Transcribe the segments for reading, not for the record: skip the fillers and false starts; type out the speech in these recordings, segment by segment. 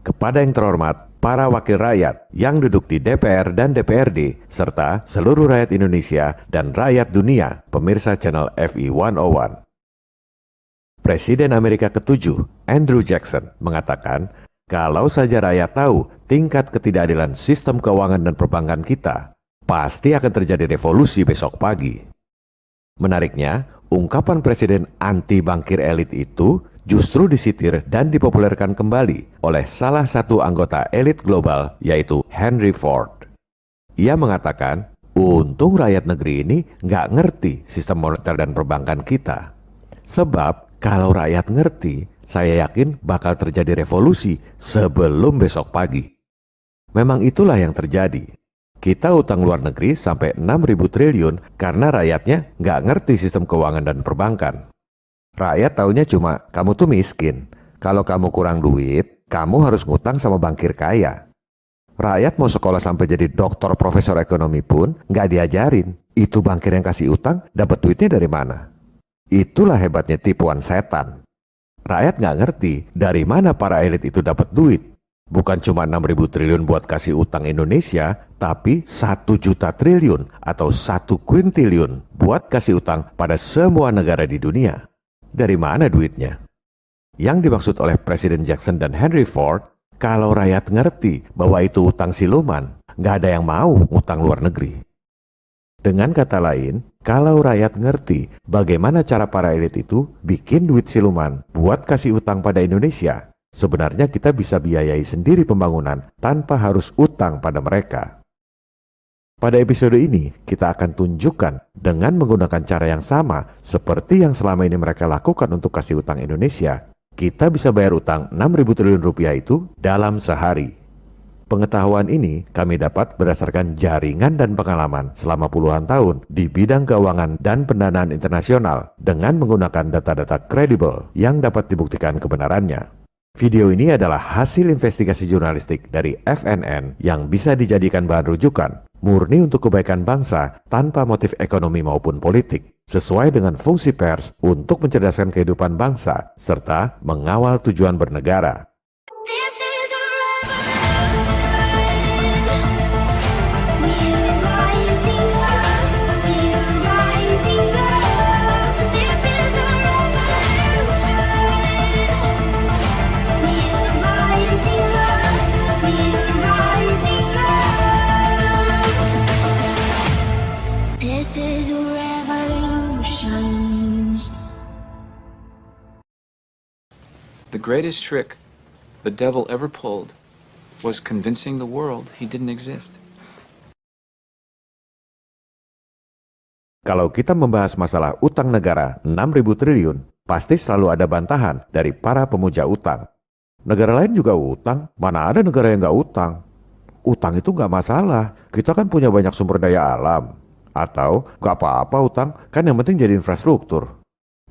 kepada yang terhormat para wakil rakyat yang duduk di DPR dan DPRD, serta seluruh rakyat Indonesia dan rakyat dunia, pemirsa channel FI 101. Presiden Amerika ke-7, Andrew Jackson, mengatakan, kalau saja rakyat tahu tingkat ketidakadilan sistem keuangan dan perbankan kita, pasti akan terjadi revolusi besok pagi. Menariknya, ungkapan Presiden anti-bangkir elit itu justru disitir dan dipopulerkan kembali oleh salah satu anggota elit global, yaitu Henry Ford. Ia mengatakan, untung rakyat negeri ini nggak ngerti sistem moneter dan perbankan kita. Sebab kalau rakyat ngerti, saya yakin bakal terjadi revolusi sebelum besok pagi. Memang itulah yang terjadi. Kita utang luar negeri sampai 6.000 triliun karena rakyatnya nggak ngerti sistem keuangan dan perbankan. Rakyat taunya cuma, kamu tuh miskin. Kalau kamu kurang duit, kamu harus ngutang sama bankir kaya. Rakyat mau sekolah sampai jadi doktor profesor ekonomi pun nggak diajarin. Itu bankir yang kasih utang, dapat duitnya dari mana? Itulah hebatnya tipuan setan. Rakyat nggak ngerti dari mana para elit itu dapat duit. Bukan cuma 6.000 triliun buat kasih utang Indonesia, tapi 1 juta triliun atau 1 kuintiliun buat kasih utang pada semua negara di dunia. Dari mana duitnya? Yang dimaksud oleh Presiden Jackson dan Henry Ford, kalau rakyat ngerti bahwa itu utang siluman, nggak ada yang mau ngutang luar negeri. Dengan kata lain, kalau rakyat ngerti bagaimana cara para elit itu bikin duit siluman buat kasih utang pada Indonesia, sebenarnya kita bisa biayai sendiri pembangunan tanpa harus utang pada mereka. Pada episode ini, kita akan tunjukkan dengan menggunakan cara yang sama seperti yang selama ini mereka lakukan untuk kasih utang Indonesia, kita bisa bayar utang 6.000 triliun rupiah itu dalam sehari. Pengetahuan ini kami dapat berdasarkan jaringan dan pengalaman selama puluhan tahun di bidang keuangan dan pendanaan internasional dengan menggunakan data-data kredibel yang dapat dibuktikan kebenarannya. Video ini adalah hasil investigasi jurnalistik dari FNN yang bisa dijadikan bahan rujukan, murni untuk kebaikan bangsa tanpa motif ekonomi maupun politik, sesuai dengan fungsi pers untuk mencerdaskan kehidupan bangsa, serta mengawal tujuan bernegara. The greatest trick the devil ever pulled was convincing the world he didn't exist. Kalau kita membahas masalah utang negara 6.000 triliun, pasti selalu ada bantahan dari para pemuja utang. Negara lain juga utang, mana ada negara yang nggak utang? Utang itu nggak masalah, kita kan punya banyak sumber daya alam. Atau nggak apa-apa utang, kan yang penting jadi infrastruktur.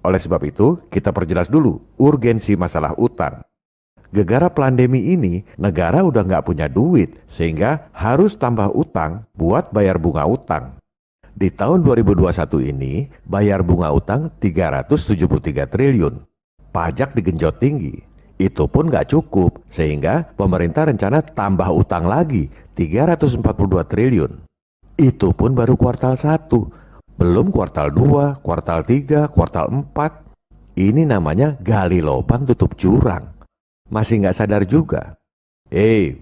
Oleh sebab itu, kita perjelas dulu urgensi masalah utang. Gegara pandemi ini, negara udah nggak punya duit, sehingga harus tambah utang buat bayar bunga utang. Di tahun 2021 ini, bayar bunga utang 373 triliun. Pajak digenjot tinggi. Itu pun nggak cukup, sehingga pemerintah rencana tambah utang lagi 342 triliun. Itu pun baru kuartal 1. Belum kuartal 2, kuartal 3, kuartal 4. Ini namanya gali lubang tutup jurang. Masih nggak sadar juga.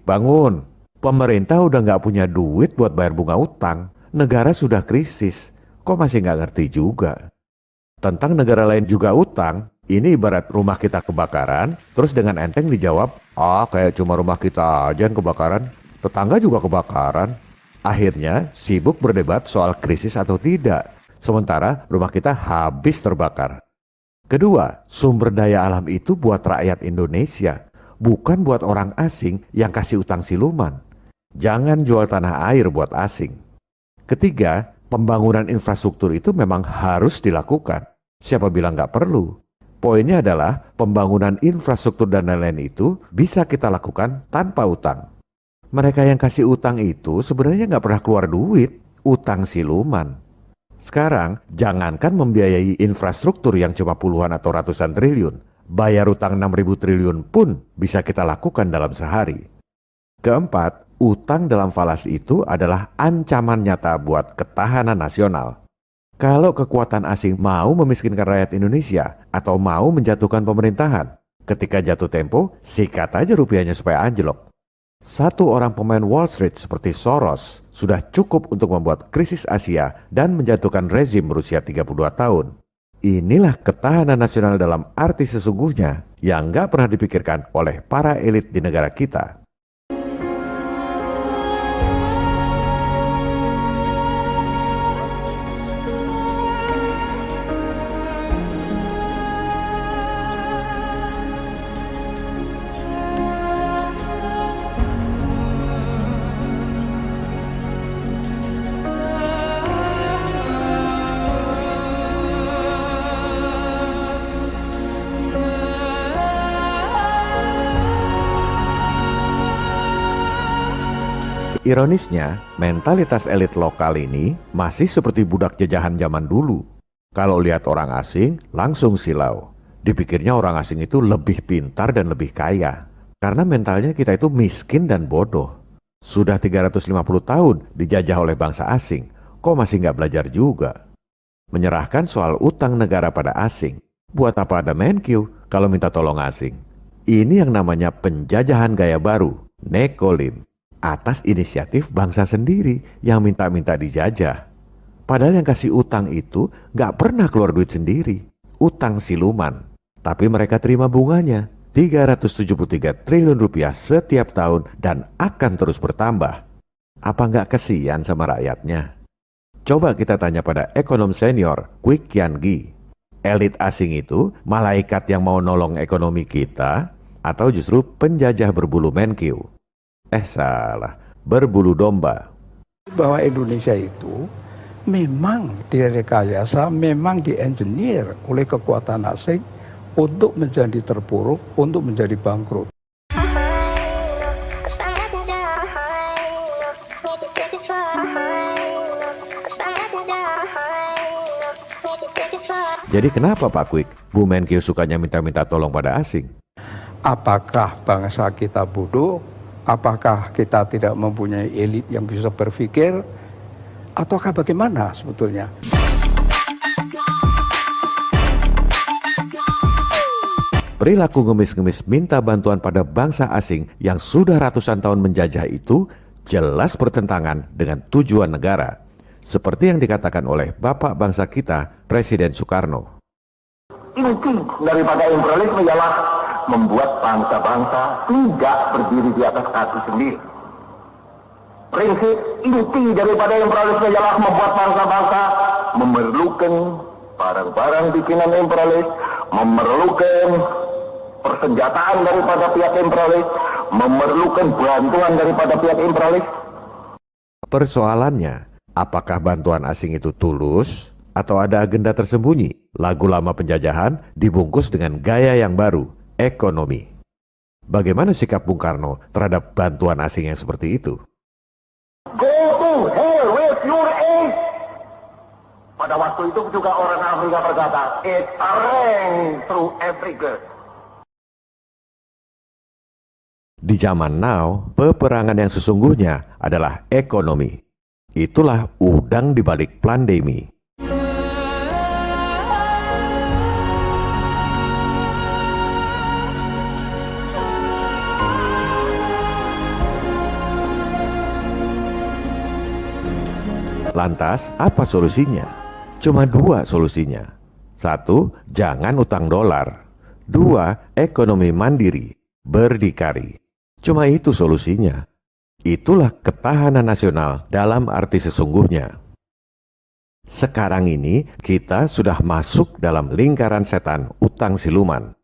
Bangun. Pemerintah udah nggak punya duit buat bayar bunga utang. Negara sudah krisis. Kok masih nggak ngerti juga? Tentang negara lain juga utang, ini ibarat rumah kita kebakaran, terus dengan enteng dijawab, kayak cuma rumah kita aja yang kebakaran. Tetangga juga kebakaran. Akhirnya sibuk berdebat soal krisis atau tidak, sementara rumah kita habis terbakar. Kedua, sumber daya alam itu buat rakyat Indonesia, bukan buat orang asing yang kasih utang siluman. Jangan jual tanah air buat asing. Ketiga, pembangunan infrastruktur itu memang harus dilakukan. Siapa bilang nggak perlu? Poinnya adalah pembangunan infrastruktur dan lain-lain itu bisa kita lakukan tanpa utang. Mereka yang kasih utang itu sebenarnya nggak pernah keluar duit, utang siluman. Sekarang, jangankan membiayai infrastruktur yang cuma puluhan atau ratusan triliun, Bayar utang 6.000 triliun pun bisa kita lakukan dalam sehari. Keempat, utang dalam falasi itu adalah ancaman nyata buat ketahanan nasional. Kalau kekuatan asing mau memiskinkan rakyat Indonesia atau mau menjatuhkan pemerintahan, ketika jatuh tempo, sikat aja rupiahnya supaya anjlok. Satu orang pemain Wall Street seperti Soros sudah cukup untuk membuat krisis Asia dan menjatuhkan rezim berusia 32 tahun. Inilah ketahanan nasional dalam arti sesungguhnya yang nggak pernah dipikirkan oleh para elit di negara kita. Ironisnya, mentalitas elit lokal ini masih seperti budak jajahan zaman dulu. Kalau lihat orang asing, langsung silau. Dipikirnya orang asing itu lebih pintar dan lebih kaya. Karena mentalnya kita itu miskin dan bodoh. Sudah 350 tahun dijajah oleh bangsa asing, kok masih nggak belajar juga? Menyerahkan soal utang negara pada asing. Buat apa ada Menkyu kalau minta tolong asing? Ini yang namanya penjajahan gaya baru, nekolim. Atas inisiatif bangsa sendiri yang minta-minta dijajah. Padahal yang kasih utang itu gak pernah keluar duit sendiri. Utang siluman. Tapi mereka terima bunganya. 373 triliun rupiah setiap tahun dan akan terus bertambah. Apa gak kesian sama rakyatnya? Coba kita tanya pada ekonom senior Kwik Kian Gi. Elit asing itu malaikat yang mau nolong ekonomi kita atau justru penjajah berbulu Menkyu? Salah, berbulu domba. Bahwa Indonesia itu memang direkayasa, memang diengineer oleh kekuatan asing untuk menjadi terpuruk, untuk menjadi bangkrut. Jadi kenapa Pak Kwik, Bu Menkyu sukanya minta-minta tolong pada asing? Apakah bangsa kita bodoh? Apakah kita tidak mempunyai elit yang bisa berpikir? Ataukah bagaimana sebetulnya? Perilaku ngemis-ngemis minta bantuan pada bangsa asing yang sudah ratusan tahun menjajah itu jelas bertentangan dengan tujuan negara. Seperti yang dikatakan oleh Bapak bangsa kita, Presiden Soekarno. Inti daripada imperialisme ialah membuat bangsa-bangsa tidak berdiri di atas kaki sendiri. Prinsip inti daripada imperialisme ialah membuat bangsa-bangsa memerlukan barang-barang bikinan imperialis, memerlukan persenjataan daripada pihak imperialis, memerlukan bantuan daripada pihak imperialis. Persoalannya, apakah bantuan asing itu tulus atau ada agenda tersembunyi? Lagu lama penjajahan dibungkus dengan gaya yang baru, ekonomi. Bagaimana sikap Bung Karno terhadap bantuan asing yang seperti itu? Go to hell with your aid. Pada waktu itu juga orang Afrika berkata, it rang through every girl. Di zaman now, peperangan yang sesungguhnya adalah ekonomi. Itulah udang di balik plandemi. Lantas, apa solusinya? Cuma dua solusinya. Satu, jangan utang dolar. Dua, ekonomi mandiri, berdikari. Cuma itu solusinya. Itulah ketahanan nasional dalam arti sesungguhnya. Sekarang ini kita sudah masuk dalam lingkaran setan utang siluman.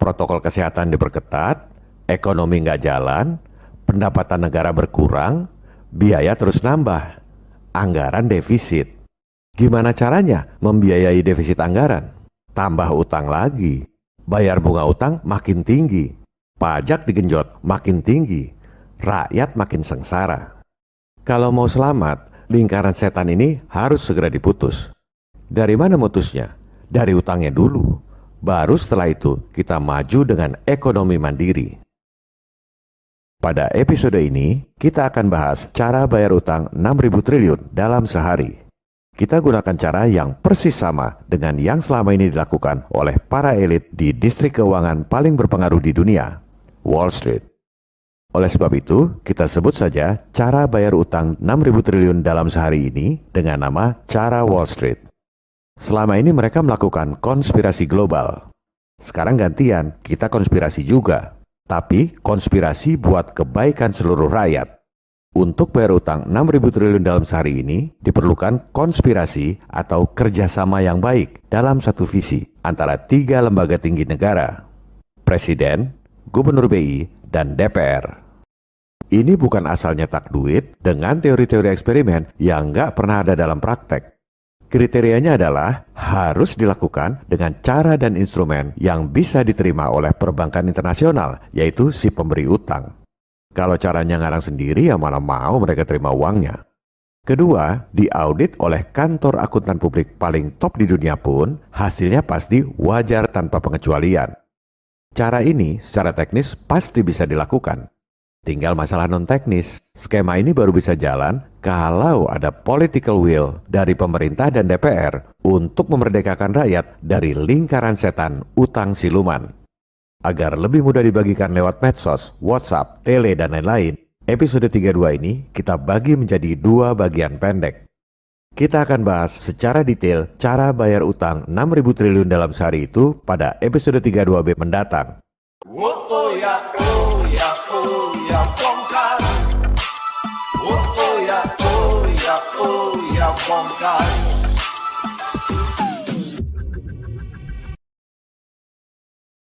Protokol kesehatan diperketat, ekonomi nggak jalan, pendapatan negara berkurang, biaya terus nambah, anggaran defisit. Gimana caranya membiayai defisit anggaran? Tambah utang lagi, bayar bunga utang makin tinggi, pajak digenjot makin tinggi, rakyat makin sengsara. Kalau mau selamat, lingkaran setan ini harus segera diputus. Dari mana mutusnya? Dari utangnya dulu. Baru setelah itu kita maju dengan ekonomi mandiri. Pada episode ini, kita akan bahas cara bayar utang 6.000 triliun dalam sehari. Kita gunakan cara yang persis sama dengan yang selama ini dilakukan oleh para elit di distrik keuangan paling berpengaruh di dunia, Wall Street. Oleh sebab itu, kita sebut saja cara bayar utang 6.000 triliun dalam sehari ini dengan nama cara Wall Street. Selama ini mereka melakukan konspirasi global. Sekarang gantian, kita konspirasi juga. Tapi konspirasi buat kebaikan seluruh rakyat. Untuk bayar utang 6.000 triliun dalam sehari ini diperlukan konspirasi atau kerjasama yang baik dalam satu visi antara 3 lembaga tinggi negara, Presiden, Gubernur BI, dan DPR. Ini bukan asal nyetak duit dengan teori-teori eksperimen yang nggak pernah ada dalam praktek. Kriterianya adalah harus dilakukan dengan cara dan instrumen yang bisa diterima oleh perbankan internasional, yaitu si pemberi utang. Kalau caranya ngarang sendiri, ya mana mau mereka terima uangnya. Kedua, diaudit oleh kantor akuntan publik paling top di dunia pun, hasilnya pasti wajar tanpa pengecualian. Cara ini secara teknis pasti bisa dilakukan. Tinggal masalah non-teknis. Skema ini baru bisa jalan kalau ada political will dari pemerintah dan DPR untuk memerdekakan rakyat dari lingkaran setan utang siluman. Agar lebih mudah dibagikan lewat medsos, WhatsApp, tele, dan lain-lain, episode 32 ini kita bagi menjadi 2 bagian pendek. Kita akan bahas secara detail cara bayar utang 6.000 triliun dalam sehari itu pada episode 32B mendatang. Bongkar